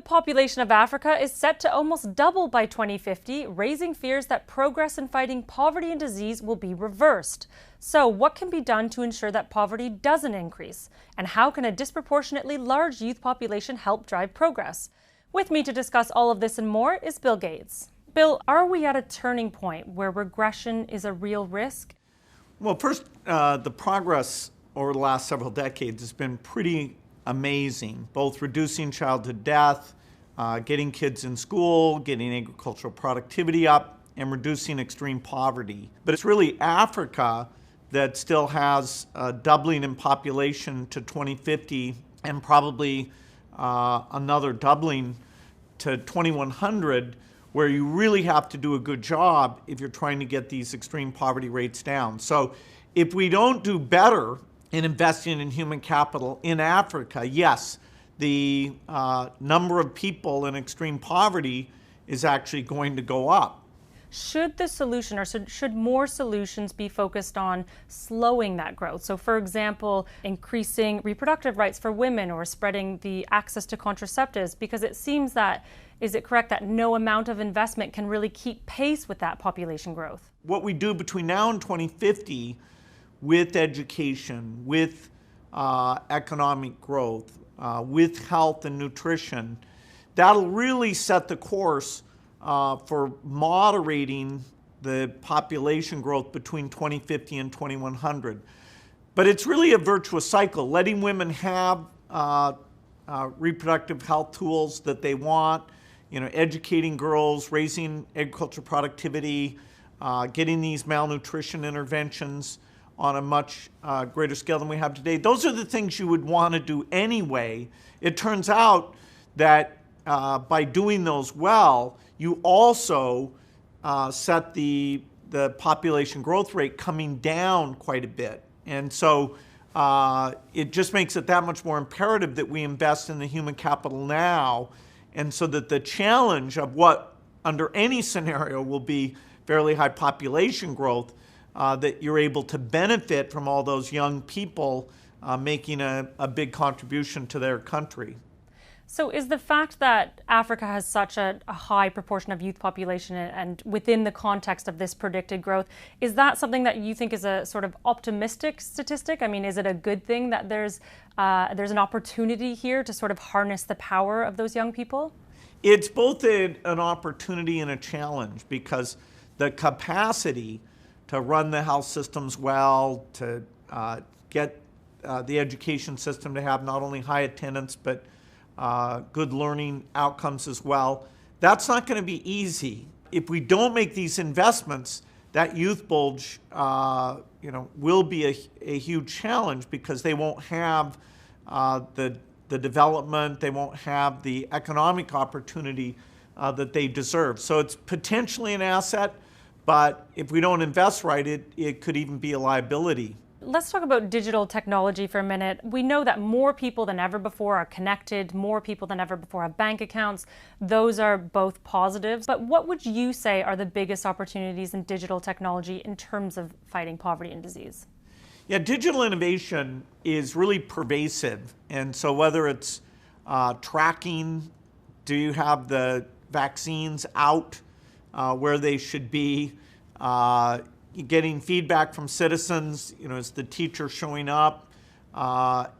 The population of Africa is set to almost double by 2050, raising fears that progress in fighting poverty and disease will be reversed. So, what can be done to ensure that poverty doesn't increase? And how can a disproportionately large youth population help drive progress? With me to discuss all of this and more is Bill Gates. Bill, are we at a turning point where regression is a real risk? Well, first, the progress over the last several decades has been pretty amazing, both reducing childhood death, getting kids in school, getting agricultural productivity up, and reducing extreme poverty. But it's really Africa that still has a doubling in population to 2050 and probably another doubling to 2100, where you really have to do a good job if you're trying to get these extreme poverty rates down. So if we don't do better in investing in human capital in Africa, yes, the number of people in extreme poverty is actually going to go up. Should the solution, or should more solutions be focused on slowing that growth? So, for example, increasing reproductive rights for women or spreading the access to contraceptives, because it seems that, is it correct that no amount of investment can really keep pace with that population growth? What we do between now and 2050 with education, with economic growth, with health and nutrition, that'll really set the course for moderating the population growth between 2050 and 2100. But it's really a virtuous cycle, letting women have reproductive health tools that they want, educating girls, raising agricultural productivity, getting these malnutrition interventions on a much greater scale than we have today. Those are the things you would want to do anyway. It turns out that by doing those well, you also set the population growth rate coming down quite a bit. And so it just makes it that much more imperative that we invest in the human capital now, and so that the challenge of what under any scenario will be fairly high population growth, that you're able to benefit from all those young people making a big contribution to their country. So is the fact that Africa has such a high proportion of youth population and within the context of this predicted growth, is that something that you think is a sort of optimistic statistic? I mean, is it a good thing that there's an opportunity here to sort of harness the power of those young people? It's both an opportunity and a challenge, because the capacity to run the health systems well, to get the education system to have not only high attendance but good learning outcomes as well, that's not going to be easy. If we don't make these investments, that youth bulge will be a huge challenge, because they won't have the development, they won't have the economic opportunity that they deserve. So it's potentially an asset, but if we don't invest right, it could even be a liability. Let's talk about digital technology for a minute. We know that more people than ever before are connected, more people than ever before have bank accounts. Those are both positives. But what would you say are the biggest opportunities in digital technology in terms of fighting poverty and disease? Yeah, digital innovation is really pervasive. And so whether it's tracking, do you have the vaccines out where they should be, getting feedback from citizens, is the teacher showing up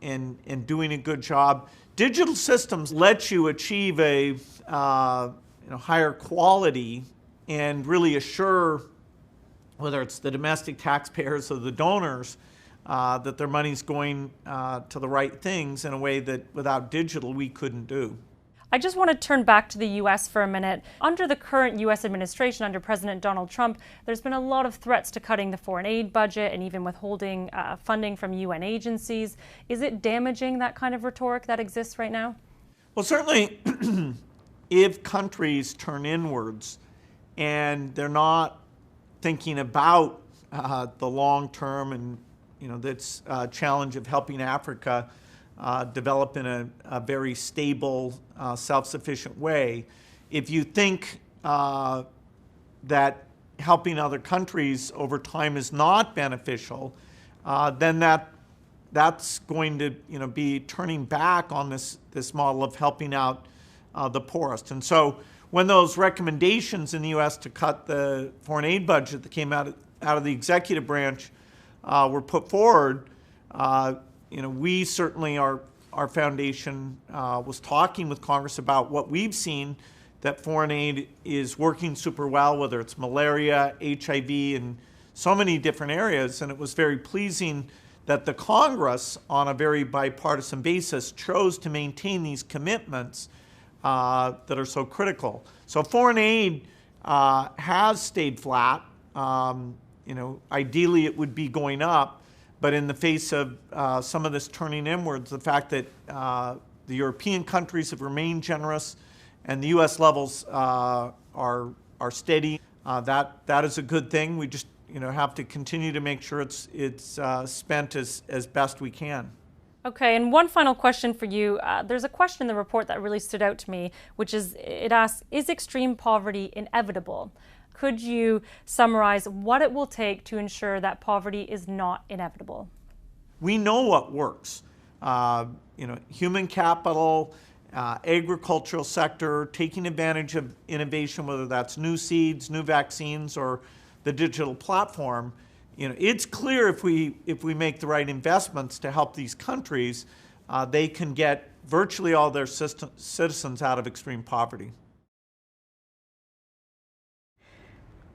and doing a good job. Digital systems let you achieve a higher quality and really assure, whether it's the domestic taxpayers or the donors, that their money's going to the right things in a way that without digital we couldn't do. I just want to turn back to the U.S. for a minute. Under the current U.S. administration, under President Donald Trump, there's been a lot of threats to cutting the foreign aid budget and even withholding funding from UN agencies. Is it damaging, that kind of rhetoric that exists right now? Well, certainly, if countries turn inwards and they're not thinking about the long term and this challenge of helping Africa develop in a very stable, self-sufficient way. If you think that helping other countries over time is not beneficial, then that's going to be turning back on this model of helping out the poorest. And so when those recommendations in the U.S. to cut the foreign aid budget that came out of the executive branch were put forward, we certainly, our foundation was talking with Congress about what we've seen, that foreign aid is working super well, whether it's malaria, HIV, and so many different areas. And it was very pleasing that the Congress, on a very bipartisan basis, chose to maintain these commitments that are so critical. So foreign aid has stayed flat. Ideally it would be going up, but in the face of some of this turning inwards, the fact that the European countries have remained generous and the U.S. levels are steady, that is a good thing. We just have to continue to make sure it's spent as best we can. Okay, and one final question for you. There's a question in the report that really stood out to me, which is, it asks, is extreme poverty inevitable? Could you summarize what it will take to ensure that poverty is not inevitable? We know what works. Human capital, agricultural sector, taking advantage of innovation, whether that's new seeds, new vaccines, or the digital platform. It's clear if we make the right investments to help these countries, they can get virtually all their citizens out of extreme poverty.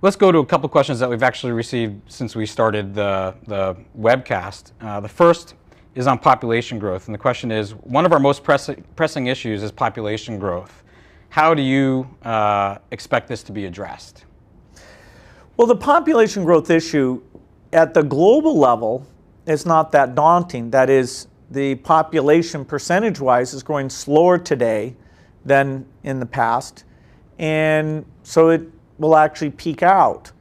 Let's go to a couple questions that we've actually received since we started the webcast. The first is on population growth, and the question is, one of our most pressing issues is population growth. How do you expect this to be addressed? Well, the population growth issue at the global level is not that daunting. That is, the population percentage-wise is growing slower today than in the past, and so it will actually peak out.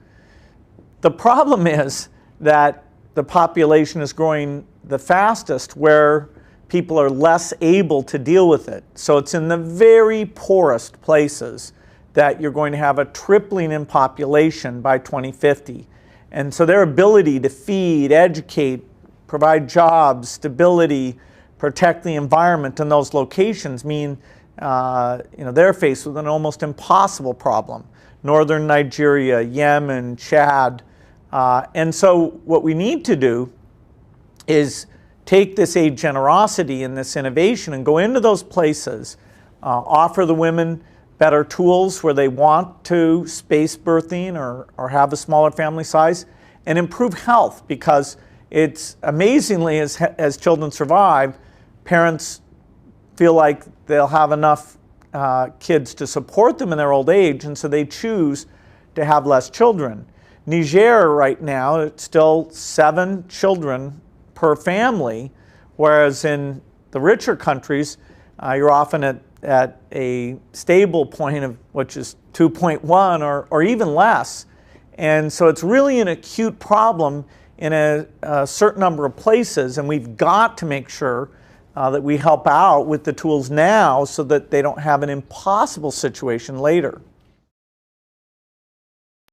The problem is that the population is growing the fastest where people are less able to deal with it. So it's in the very poorest places that you're going to have a tripling in population by 2050. And so their ability to feed, educate, provide jobs, stability, protect the environment in those locations mean they're faced with an almost impossible problem. Northern Nigeria, Yemen, Chad. And so what we need to do is take this aid generosity and this innovation and go into those places, offer the women better tools where they want to space birthing or have a smaller family size, and improve health, because it's amazingly, as children survive, parents feel like they'll have enough kids to support them in their old age, and so they choose to have less children. Niger right now, it's still 7 children per family, whereas in the richer countries, you're often at a stable point of which is 2.1 or even less. And so it's really an acute problem in a certain number of places, and we've got to make sure that we help out with the tools now so that they don't have an impossible situation later.